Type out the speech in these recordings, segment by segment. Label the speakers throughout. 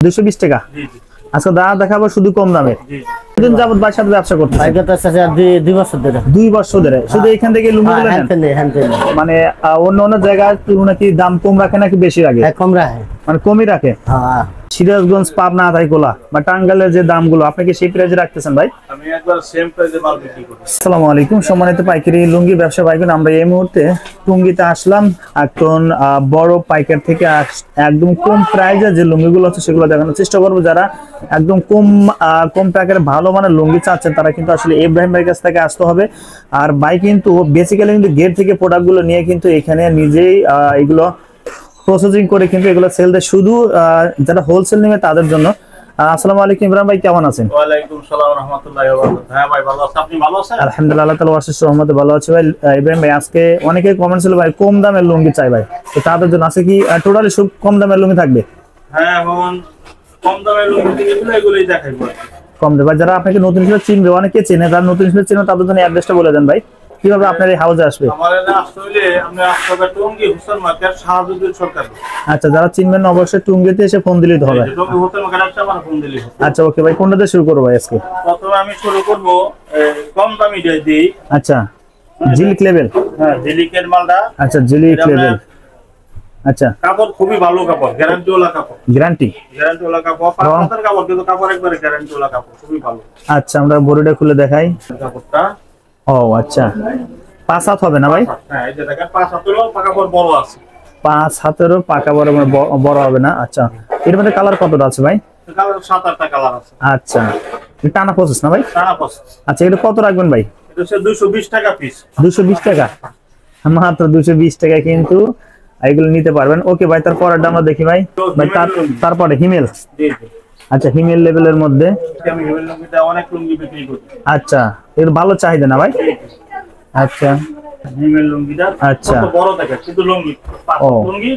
Speaker 1: 220 টাকা। আজকে দাদা দেখাবো শুধু কম দামে। দিন যাবত ভাইয়ের সাথে ব্যবসা করতে
Speaker 2: দুই বছর ধরে।
Speaker 1: 2 বছর ধরে শুধু এখান থেকে লুঙ্গিগুলো নেন? মানে অন্য অন্য জায়গায় তুলনায় কি দাম কম রাখে নাকি বেশি রাখে?
Speaker 2: কম রাখে,
Speaker 1: মানে কমই রাখে। সিরাজগঞ্জ, পাবনা, আতাইকোলা বা টাঙ্গাইলের যে দামগুলো আপনি কি সেই প্রাইসে রাখতেছেন ভাই?
Speaker 3: আমি একবার সেম প্রাইসে মাল বিক্রি করি।
Speaker 1: আসসালামু আলাইকুম সম্মানিত পাইকারি লুঙ্গি ব্যবসা ভাইগণ, আমরা এই মুহূর্তে টুঙ্গিতে আসলাম। এখন বড় পাইকার থেকে একদম কম প্রাইসে যে লুঙ্গিগুলো আছে সেগুলো দেখানোর চেষ্টা করবো। যারা একদম কম টাকার ভালো মানের লুঙ্গি চাচ্ছেন তারা কিন্তু আসলে ইব্রাহিম ভাইয়ের কাছ থেকে আসতে হবে। আর ভাই কিন্তু বেসিক্যালি কিন্তু গেট থেকে প্রোডাক্টগুলো নিয়ে কিন্তু এখানে নিজেই এগুলো প্রসেসিং করে কিন্তু এগুলো সেল দেয় শুধু যারা হোলসেল নেবে তাদের জন্য। আসসালামু আলাইকুম ইব্রাহিম ভাই, কেমন আছেন?
Speaker 3: ওয়া আলাইকুম সালাম ওয়া রাহমাতুল্লাহি ওয়া বারাকাতুহু। হ্যাঁ ভাই ভালো আছি, আপনি ভালো আছেন?
Speaker 1: আলহামদুলিল্লাহ, আল্লাহ তাআলার অশেষ রহমতে ভালো আছি ভাই। ইব্রাহিম ভাই, আজকে অনেকেই কমেন্টস ছিল ভাই কম দামের লুঙ্গি চাই ভাই, তো তাদের জন্য আছে কি টোটালি সব কম দামের লুঙ্গি থাকবে?
Speaker 3: হ্যাঁ এখন কম দামের লুঙ্গি এগুলোই দেখাইবো।
Speaker 1: কম দামে যারা আপনাকে নতুন হিসেবে চিনবে, অনেকে চেনে, যারা নতুন হিসেবে চিনবে তাদের জন্য অ্যাড্রেসটা বলে দেন ভাই, কিভাবে আপনার এই হাউসে আসবে?
Speaker 3: আমার এখানে আসতে হলে আপনি আসতে হবে টঙ্গী হোসেন মার্কেট শাহজাদুল সরকার।
Speaker 1: আচ্ছা, যারা চিনবেন না অবশ্যই টুঙ্গিতে এসে ফোন দিলেই হবে।
Speaker 3: টঙ্গী হোসেন মার্কেট আসতে আমার ফোন দিলেই হবে।
Speaker 1: আচ্ছা ওকে ভাই, কোনটা দিয়ে শুরু করবো ভাই আজকে?
Speaker 3: প্রথমে আমি শুরু করব কম দামি দিয়ে।
Speaker 1: আচ্ছা, জিলিক লেভেল।
Speaker 3: হ্যাঁ জিলিকের মালটা।
Speaker 1: আচ্ছা জিলিক লেভেল। আচ্ছা,
Speaker 3: কাপড় খুবই ভালো কাপড়, গ্যারান্টি ওয়ালা কাপড়।
Speaker 1: গ্যারান্টি
Speaker 3: ওয়ালা কাপড়, পাঁচটার কাপড়, কিন্তু কাপড় একবারে গ্যারান্টি ওয়ালা কাপড়, খুবই ভালো।
Speaker 1: আচ্ছা, আমরা বডিটা খুলে দেখাই।
Speaker 3: কাপড়টা
Speaker 1: ও আচ্ছা, 5 হাত হবে না ভাই?
Speaker 3: হ্যাঁ এই যে দেখেন 5 হাতেরও পাকা বড় আছে।
Speaker 1: 5 হাতেরও পাকা বড় হবে না। আচ্ছা, এর মধ্যে কালার কতটা আছে ভাই?
Speaker 3: কালার 7-8টা কালার আছে।
Speaker 1: আচ্ছা, টানা প্রসেস না ভাই?
Speaker 3: টানা প্রসেস।
Speaker 1: আচ্ছা, এটা কত রাখবেন ভাই?
Speaker 3: এটা হচ্ছে 220 টাকা পিস।
Speaker 1: 220 টাকা, মাত্র 220 টাকা কিন্তু এগুলো নিতে পারবেন। ওকে ভাই, তারপরটা আমরা দেখি ভাই। ভাই তারপরে হিমেল।
Speaker 3: জি জি।
Speaker 1: আচ্ছা, হিমেল লেভেলের মধ্যে।
Speaker 3: আমি হিমেল লুঙ্গিটা অনেক লুঙ্গি বিক্রি করি।
Speaker 1: আচ্ছা, এর ভালো চাহিদা না ভাই? আচ্ছা
Speaker 3: হিমেল লুঙ্গিটা
Speaker 1: আচ্ছা
Speaker 3: কত বড় দেখেন, কিন্তু লুঙ্গি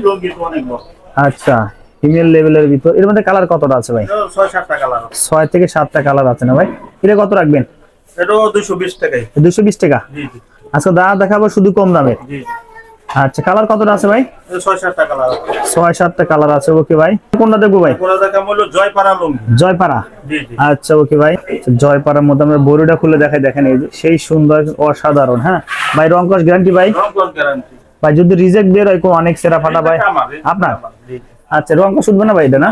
Speaker 3: লুঙ্গি তো অনেক বড়।
Speaker 1: আচ্ছা, হিমেল লেভেলের ভিতর এর মধ্যে কালার কতটা আছে ভাই?
Speaker 3: 6-7টা কালার আছে।
Speaker 1: 6 থেকে 7টা কালার আছে না ভাই? এটা কত রাখবেন?
Speaker 3: এটাও 220 টাকায়।
Speaker 1: 220 টাকা।
Speaker 3: জি জি।
Speaker 1: আজকে দাদা দেখাবো শুধু কম দামে।
Speaker 3: জি জি।
Speaker 1: আচ্ছা, কালার কতটা আছে ভাই?
Speaker 3: 6-7টা কালার আছে।
Speaker 1: 6-7টা কালার আছে। ওকে ভাই, কোনটা দেখবো ভাই?
Speaker 3: পুরো দেখা হলো জয়পাড়া লুঙ্গি।
Speaker 1: জয়পাড়া।
Speaker 3: জি জি।
Speaker 1: আচ্ছা ওকে ভাই, জয়পাড়ার মধ্যে আমরা বড়িটা খুলে দেখাই। দেখেন এই যে সেই সুন্দর, অসাধারণ। হ্যাঁ ভাই, রং কস গ্যারান্টি ভাই?
Speaker 3: রং কস গ্যারান্টি
Speaker 1: ভাই। যদি রিজেক্ট বের হয় অনেক সেরা ফাটা ভাই আপনার? আচ্ছা, রং কস উঠবে না ভাই? এটা না,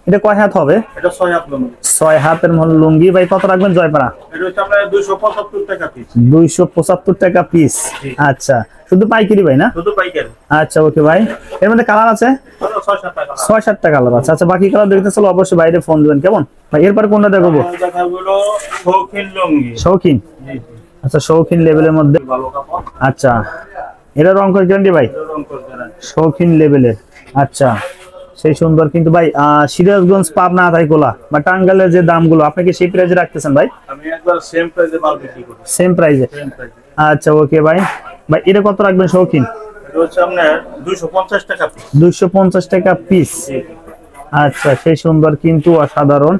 Speaker 1: এটা কয় হাত হবে?
Speaker 3: এটা 6 হাত লুঙ্গি।
Speaker 1: 6 হাতের লুঙ্গি ভাই। কত রাখবেন জয়পাড়া?
Speaker 3: এটা হচ্ছে আপনার 275 টাকা পিস।
Speaker 1: 275 টাকা পিস। আচ্ছা, শুধু পাইকারি ভাই না?
Speaker 3: শুধু পাইকারি।
Speaker 1: আচ্ছা ওকে ভাই, এর মধ্যে কালার আছে
Speaker 3: 6-7টা কালার।
Speaker 1: 6-7টা কালার আছে। আচ্ছা, বাকি কালার দেখতে চলো অবশ্যই বাইরে ফোন দিবেন, কেমন ভাই? এরপর কোনটা দেখবো?
Speaker 3: দেখা হলো শৌখিন লুঙ্গি।
Speaker 1: শৌখিন।
Speaker 3: জি জি।
Speaker 1: আচ্ছা, শৌখিন লেভেলের মধ্যে।
Speaker 3: ভালো কাপড়।
Speaker 1: আচ্ছা, এটা রং কস গ্যারান্টি ভাই?
Speaker 3: রং কস গ্যারান্টি।
Speaker 1: শৌখিন লেভেলের। আচ্ছা, সেই সুন্দর কিন্তু ভাই। সিরাজগঞ্জ, পাবনা, আতাইকোলা বা টাঙ্গাইলের যে দামগুলো আপনি কি সেই প্রাইসে রাখতেছেন ভাই?
Speaker 3: আমি একবার সেম প্রাইসে মাল বিক্রি করি।
Speaker 1: সেম প্রাইসে। আচ্ছা ওকে ভাই। ভাই এটা কত রাখবেন শৌখিন?
Speaker 3: এটা হচ্ছে আপনার 250 টাকা পিস।
Speaker 1: 250 টাকা পিস। আচ্ছা, সেই সুন্দর কিন্তু অসাধারণ।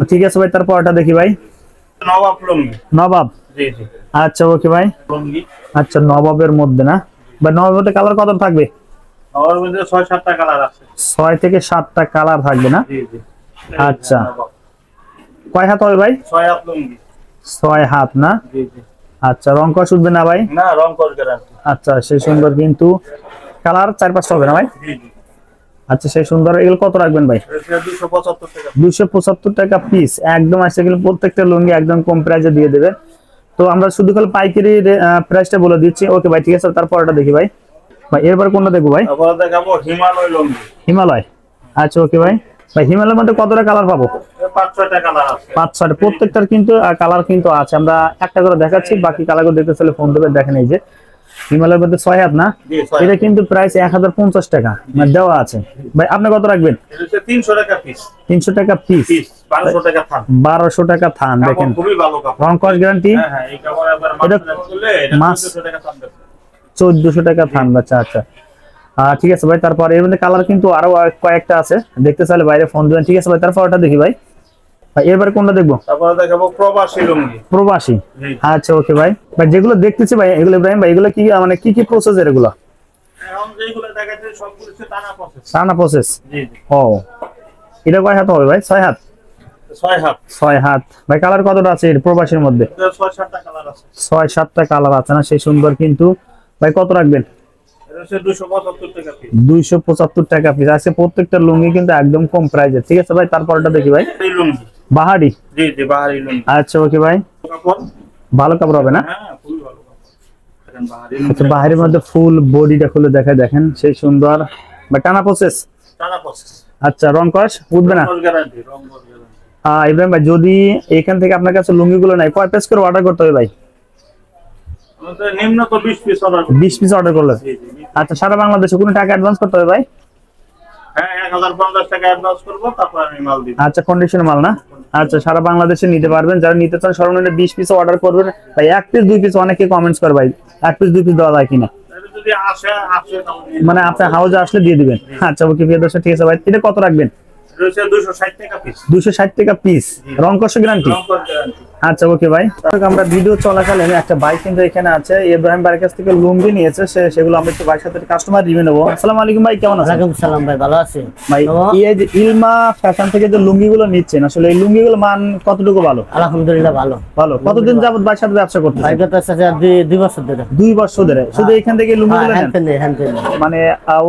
Speaker 1: ঠিক আছে ভাই, তারপরটা দেখি ভাই।
Speaker 3: নবাব লুঙ্গি।
Speaker 1: নবাব।
Speaker 3: জি জি।
Speaker 1: আচ্ছা ওকে ভাই।
Speaker 3: লুঙ্গি।
Speaker 1: আচ্ছা, নবাবের মধ্যে না ভাই? নবাবের কালার কত থাকবে?
Speaker 3: নবাবের মধ্যে 6-7টা কালার আছে।
Speaker 1: 6 থেকে 7টা কালার থাকবে না?
Speaker 3: জি জি।
Speaker 1: আচ্ছা, কয় হাত হবে ভাই?
Speaker 3: 6 হাত লুঙ্গি।
Speaker 1: 6 হাত না?
Speaker 3: জি জি।
Speaker 1: আচ্ছা, রং কস উঠবে না ভাই?
Speaker 3: না, রং কস গ্যারান্টি।
Speaker 1: আচ্ছা, সেই সুন্দর কিন্তু কালার 4-5টা হবে না ভাই?
Speaker 3: জি জি।
Speaker 1: আচ্ছা, সেই সুন্দর। এগুলো কত রাখবেন ভাই?
Speaker 3: এটা 275 টাকা।
Speaker 1: 275 টাকা পিস। একদম আসছে এগুলো প্রত্যেকটা লুঙ্গি একদম কম প্রাইসে দিয়ে দেবেন। তো আমরা শুধু খালি পাইকারি প্রাইসটা বলে দিচ্ছি। ওকে ভাই, ঠিক আছে। তারপরটা দেখি ভাই। ভাই এরপর কোনটা দেখবো ভাই?
Speaker 3: তারপর দেখাবো হিমালয় লুঙ্গি।
Speaker 1: হিমালয়। আচ্ছা ওকে ভাই। ভাই হিমালয়ের মধ্যে কতটা কালার পাবো?
Speaker 3: 5-6টা কালার আছে।
Speaker 1: 5-6টা, প্রত্যেকটার কিন্তু কালার কিন্তু আছে। আমরা একটা করে দেখাচ্ছি, বাকি কালারগুলো দেখতে চলে ফোন দেবেন। দেখেন এই যে হিমালয়ের মধ্যে 6 হাত না? এটা কিন্তু প্রাইস 1050 টাকা মানে দেওয়া আছে ভাই। আপনি কত রাখবেন?
Speaker 3: এটা হচ্ছে 300 টাকা পিস।
Speaker 1: 300 টাকা পিস।
Speaker 3: 1200 টাকা থান।
Speaker 1: 1200 টাকা থান। দেখেন
Speaker 3: খুবই ভালো কাপড়।
Speaker 1: রং কস গ্যারান্টি।
Speaker 3: হ্যাঁ হ্যাঁ, এই কাপড় একবার মাছ করলে এটা 1400 টাকা থান দেবে।
Speaker 1: 1400 টাকা থান। আচ্ছা আচ্ছা, ঠিক আছে ভাই। তারপর এর মধ্যে কালার কিন্তু আরো কয়েকটা আছে, দেখতে চাইলে বাইরে ফোন দিবেন। ঠিক আছে ভাই, তারপরটা দেখি ভাই। ভাই এরপর কোনটা দেখবো?
Speaker 3: তারপর দেখাবো প্রবাসী লুঙ্গি।
Speaker 1: প্রবাসী। আচ্ছা ওকে ভাই। ভাই যেগুলো দেখতেছি ভাই এগুলো ইব্রাহিম ভাই, এগুলো কি মানে কি প্রসেস এগুলো?
Speaker 3: এখন যেগুলো দেখাচ্ছে সবগুলো হচ্ছে টানা প্রসেস।
Speaker 1: টানা প্রসেস।
Speaker 3: জি জি।
Speaker 1: ও এটা কয় হাত হবে ভাই? 6 হাত।
Speaker 3: 6 হাত।
Speaker 1: 6 হাত ভাই। কালার কতটা আছে এর প্রবাসীর মধ্যে?
Speaker 3: 6-7টা কালার আছে।
Speaker 1: 6-7টা কালার আছে না, সেই সুন্দর কিন্তু। ভাই কত রাখবেন?
Speaker 3: এটা হচ্ছে 275 টাকা পিস।
Speaker 1: 275 টাকা পিস আছে। প্রত্যেকটা লুঙ্গি কিন্তু একদম কম প্রাইসে, ঠিক আছে ভাই। তারপরটা দেখি ভাই,
Speaker 3: এই লুঙ্গি।
Speaker 1: বাহারি।
Speaker 3: জি জি, বাহারি লুঙ্গি।
Speaker 1: আচ্ছা ওকে ভাই,
Speaker 3: কাপড়
Speaker 1: ভালো কাপড় হবে না?
Speaker 3: হ্যাঁ, খুব ভালো কাপড়। দেখেন বাহারি
Speaker 1: আচ্ছা,
Speaker 3: লুঙ্গি।
Speaker 1: বাহারির মধ্যে ফুল বডিটা খুলে দেখায়, দেখেন সেই সুন্দর। বা টানা প্রসেস।
Speaker 3: টানা প্রসেস।
Speaker 1: আচ্ছা, রং কস উঠবে না?
Speaker 3: রং গ্যারান্টি, রং গ্যারান্টি।
Speaker 1: ইব্রাহিম ভাই, যদি এখান থেকে আপনার কাছে লুঙ্গিগুলো নাই, কয় পিস করে অর্ডার করতে হবে ভাই?
Speaker 3: আমাদের নিম্ন তো 20 পিস অর্ডার।
Speaker 1: 20 পিস অর্ডার করলে?
Speaker 3: জি জি।
Speaker 1: আচ্ছা, সারা বাংলাদেশে কোনো টাকা অ্যাডভান্স করতে হবে ভাই?
Speaker 3: হ্যাঁ, 1050 টাকা অ্যাডভান্স করব, তারপর আমি মাল দিব।
Speaker 1: আচ্ছা, কন্ডিশন মাল না? আচ্ছা, সারা বাংলাদেশে নিতে পারবেন। যারা নিতে চান সর্বনিম্ন 20 পিস অর্ডার করবেন ভাই। 1 পিস 2 পিস অনেকে কমেন্টস করে ভাই, 1 পিস 2 পিস দেওয়া যায় কিনা,
Speaker 3: এটা যদি আসে তাহলে
Speaker 1: মানে আপনার হাউজে আসলে দিয়ে দিবেন। আচ্ছা ওকে, প্রিয় দর্শক, ঠিক আছে ভাই। এটা কত রাখবেন?
Speaker 3: এটা হচ্ছে 260 টাকা পিস।
Speaker 1: 260 টাকা পিস, রং কস গ্যারান্টি।
Speaker 3: রং গ্যারান্টি।
Speaker 1: আচ্ছা ওকে ভাই। আমরা ভিডিও চলাকালীন একটা বাইক কিন্তু এখানে আছে, ইব্রাহিম ভাইয়ের কাছ থেকে লুঙ্গি নিয়েছে, সেগুলো আমরা একটু ভাইয়ের সাথে কাস্টমার রিভিউ নেবো। আসসালামু আলাইকুম ভাই, কেমন আছেন?
Speaker 2: ওয়ালাইকুম সালাম ভাই, ভালো আছি
Speaker 1: ভাই,
Speaker 2: তো?
Speaker 1: এই যে ইলমা ফ্যাশন থেকে যে লুঙ্গিগুলো নিচ্ছেন, আসলে এই লুঙ্গিগুলো মান কতটুকু ভালো?
Speaker 2: আলহামদুলিল্লাহ ভালো।
Speaker 1: ভালো। কতদিন যাবত ভাইয়ের সাথে ব্যবসা করতেছেন?
Speaker 2: ভাইগত সাথে 2 বছর ধরে।
Speaker 1: 2 বছর ধরে। শুধু এখান থেকে লুঙ্গিগুলো নেন?
Speaker 2: হ্যাঁ,
Speaker 1: মানে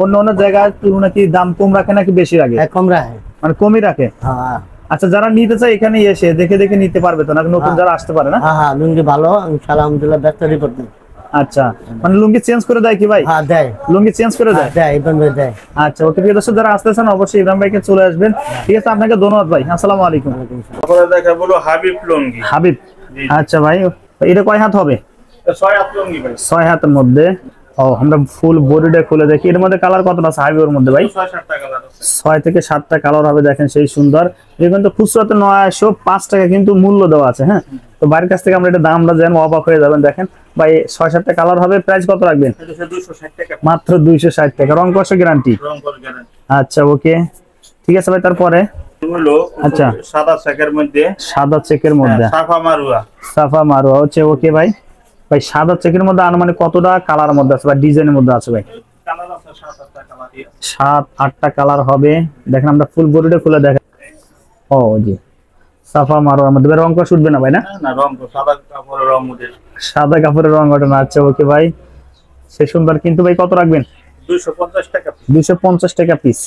Speaker 1: অন্য অন্য জায়গায় তুলনায় কি দাম কম রাখে নাকি বেশি রাখে?
Speaker 2: কম রাখে।
Speaker 1: মানে কমই রাখে?
Speaker 2: হ্যাঁ
Speaker 1: আচ্ছা, যারা নিতে চায় এখানে এসে দেখে দেখে নিতে পারবে তো, নাকি নতুন যারা আসতে পারে না?
Speaker 2: হ্যাঁ, লুঙ্গি ভালো ইনশাআল্লাহ, আলহামদুলিল্লাহ, ব্যস্ত রিপোর্ট দেয়।
Speaker 1: আচ্ছা, মানে লুঙ্গি চেঞ্জ করে দেয় কি ভাই?
Speaker 2: হ্যাঁ দেয়,
Speaker 1: লুঙ্গি চেঞ্জ করে দেয়?
Speaker 2: দেয়, ইবন ভাই দেয়।
Speaker 1: আচ্ছা ওকে, প্রিয় দর্শক, যারা আসতেছেন অবশ্যই ইব্রাহিম ভাইকে চলে আসবেন, ঠিক আছে? আপনাকে ধন্যবাদ ভাই, আসসালামু আলাইকুম।
Speaker 3: তারপরে দেখা বলো হাবিব লুঙ্গি।
Speaker 1: হাবিব।
Speaker 3: জি।
Speaker 1: আচ্ছা ভাই, এটা কয় হাত হবে?
Speaker 3: 6 হাত লুঙ্গি ভাই।
Speaker 1: 6 হাতের মধ্যে। ও, আমরা ফুল বডিটা খুলে দেখি, এর মধ্যে কালার কতটা আছে হাবিবের মধ্যে ভাই?
Speaker 3: 6-7টা কালার আছে।
Speaker 1: 6 থেকে 7টা কালার হবে, দেখেন সেই সুন্দর। এটা কিন্তু খুচরাতে 905 টাকা কিন্তু মূল্য দেওয়া আছে। হ্যাঁ, তো বাড়ির কাছ থেকে আমরা এটা দামটা জানেন, অবাক হয়ে যাবেন। দেখেন ভাই, 6-7টা কালার হবে। প্রাইস কত রাখবেন?
Speaker 3: এটা হচ্ছে 260 টাকা।
Speaker 1: মাত্র 260 টাকা। রং কস গ্যারান্টি?
Speaker 3: রং গ্যারান্টি।
Speaker 1: আচ্ছা ওকে, ঠিক আছে ভাই। তারপরে
Speaker 3: হলো
Speaker 1: আচ্ছা,
Speaker 3: সাদা চেকের মধ্যে।
Speaker 1: সাদা চেকের মধ্যে
Speaker 3: সাফা মারুয়া।
Speaker 1: সাফা মারোয়া হচ্ছে। ওকে ভাই, ভাই সাদা চেকের মধ্যে আনুমানিক কতটা কালার মধ্যে আছে বা ডিজাইনের মধ্যে আছে ভাই?
Speaker 3: কালার আছে 7-8টা কালার।
Speaker 1: 7-8টা কালার হবে। দেখেন, আমরা ফুল বডিটা খুলে দেখেন। ও জি, সাফা মারোয়ার মধ্যে রং কস উঠবে না ভাই? না,
Speaker 3: না, রং তো সাদা কাপড়ের রং মডেল।
Speaker 1: সাদা কাপড়ের রং ওঠে না। আচ্ছা ওকে ভাই, সে সুন্দর কিন্তু। ভাই কত রাখবেন?
Speaker 3: 250 টাকা পিস।
Speaker 1: 250 টাকা পিস।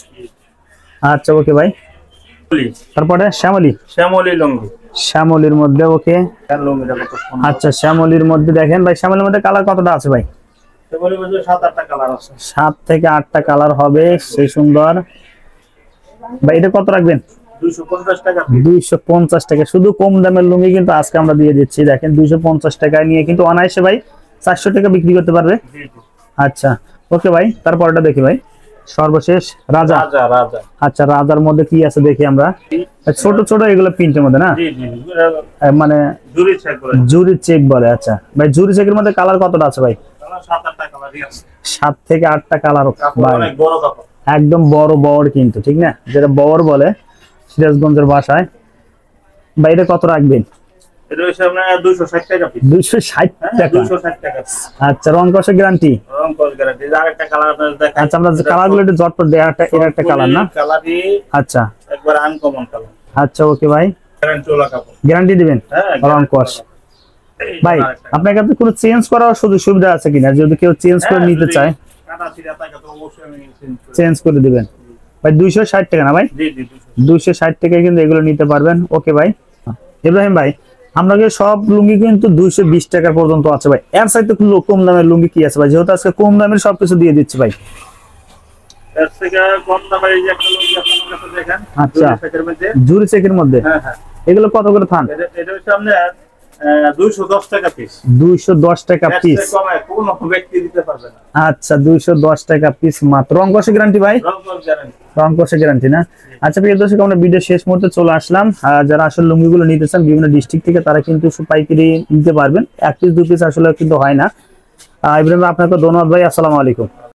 Speaker 1: আচ্ছা ওকে ভাই। তারপরে শ্যামলি।
Speaker 3: শ্যামলি লুঙ্গি।
Speaker 1: শ্যামলির মধ্যে। ওকে,
Speaker 3: লুঙ্গিটা কত সুন্দর।
Speaker 1: আচ্ছা, শ্যামলির মধ্যে দেখেন ভাই, শ্যামলির মধ্যে কালার কতটা আছে ভাই?
Speaker 3: শ্যামলির মধ্যে 7-8টা কালার আছে।
Speaker 1: 7 থেকে 8টা কালার হবে, সেই সুন্দর। ভাই এটা কত রাখবেন?
Speaker 3: 250 টাকা পিস।
Speaker 1: 250 টাকা। শুধু কম দামের লুঙ্গি কিন্তু আজকে আমরা দিয়ে দিচ্ছি। দেখেন 250 টাকায় নিয়ে কিন্তু অনায়াসে ভাই 400 টাকা বিক্রি করতে পারবে।
Speaker 3: জি জি।
Speaker 1: আচ্ছা ওকে ভাই, তারপরটা দেখি ভাই, সর্বশেষ রাজা।
Speaker 3: রাজা।
Speaker 1: আচ্ছা, রাজার মধ্যে কি আছে দেখি আমরা। ছোট ছোট এগুলো প্রিন্টের মধ্যে না?
Speaker 3: জি জি।
Speaker 1: মানে
Speaker 3: জুরি চেক করে।
Speaker 1: জুরি চেক বলে। আচ্ছা ভাই, জুরি চেকের মধ্যে কালার কতটা আছে ভাই?
Speaker 3: কালার 7-8টা কালারই আছে।
Speaker 1: 7 থেকে 8টা কালার
Speaker 3: কাপড়
Speaker 1: ভাই।
Speaker 3: অনেক বড় কাপড়।
Speaker 1: একদম বড় বড় কিন্তু, ঠিক না? যেটা বড় বলে সিরাজগঞ্জের ভাষায়। ভাই এটা কত রাখবেন?
Speaker 3: এটা হচ্ছে আপনার 260 টাকা পিস।
Speaker 1: 260
Speaker 3: হ্যাঁ,
Speaker 1: টাকা।
Speaker 3: 260 টাকা পিস।
Speaker 1: আচ্ছা, রং কষে গ্যারান্টি?
Speaker 3: রং গ্যারান্টি। আরেকটা কালার আপনাদের দেখাই।
Speaker 1: আচ্ছা, আমরা কালার গুলো একটু জটপট দেয়া, এর একটা কালার না?
Speaker 3: কালারই
Speaker 1: আচ্ছা
Speaker 3: একবার আনকমন কালার।
Speaker 1: আচ্ছা ওকে ভাই,
Speaker 3: গ্যারান্টি ওলা কাপড়।
Speaker 1: গ্যারান্টি দিবেন?
Speaker 3: হ্যাঁ,
Speaker 1: রং কষ।
Speaker 3: এই
Speaker 1: ভাই
Speaker 3: আরেকটা।
Speaker 1: আপনার কাছে কোনো চেঞ্জ করার সুযোগ সুবিধা আছে কিনা? যদি কেউ চেঞ্জ করে
Speaker 3: হ্যাঁ,
Speaker 1: নিতে
Speaker 3: যদি
Speaker 1: চায়,
Speaker 3: কাটা ছিঁড়া থাকে তো অবশ্যই আমি চেঞ্জ করে
Speaker 1: চেঞ্জ করে দিবেন ভাই। 260 টাকা না ভাই?
Speaker 3: জি জি।
Speaker 1: 260 টাকায় কিন্তু এগুলো নিতে পারবেন। ওকে ভাই। ইব্রাহিম ভাই, আমরা কি সব লুঙ্গি কিন্তু 220 টাকা পর্যন্ত আছে ভাই? এর সাথে কম দামের লুঙ্গি কি আছে ভাই? যেহেতু আজকে কম দামের সবকিছু দিয়ে দিচ্ছি ভাই।
Speaker 3: এর থেকে কম দামের এই যে একটা লুঙ্গি আপনাদের কাছে দেখেন।
Speaker 1: আচ্ছা,
Speaker 3: জুরি চেকের মধ্যে।
Speaker 1: জুরি চেকের মধ্যে।
Speaker 3: হ্যাঁ হ্যাঁ।
Speaker 1: এগুলো কত করে থান?
Speaker 3: এটা হচ্ছে আপনার 210 টাকা পিস।
Speaker 1: 210 টাকা
Speaker 3: এর
Speaker 1: পিস।
Speaker 3: থেকে কমে কোনো ব্যক্তি দিতে পারবে না।
Speaker 1: আচ্ছা, 210 টাকা পিস মাত্র। রং কষে গ্যারান্টি ভাই?
Speaker 3: রং গ্যারান্টি।
Speaker 1: রং কষে গ্যারান্টি না? আচ্ছা প্রিয় দর্শক, আমরা ভিডিও শেষ মুহূর্তে চলে আসলাম। যারা আসলে লুঙ্গিগুলো নিতে চান বিভিন্ন ডিস্ট্রিক্ট থেকে, তারা কিন্তু পাইকারি নিতে পারবেন। 1 পিস 2 পিস আসলে কিন্তু হয় না। ইব্রাহিম আপনাকে ধন্যবাদ ভাই, আসসালামু আলাইকুম।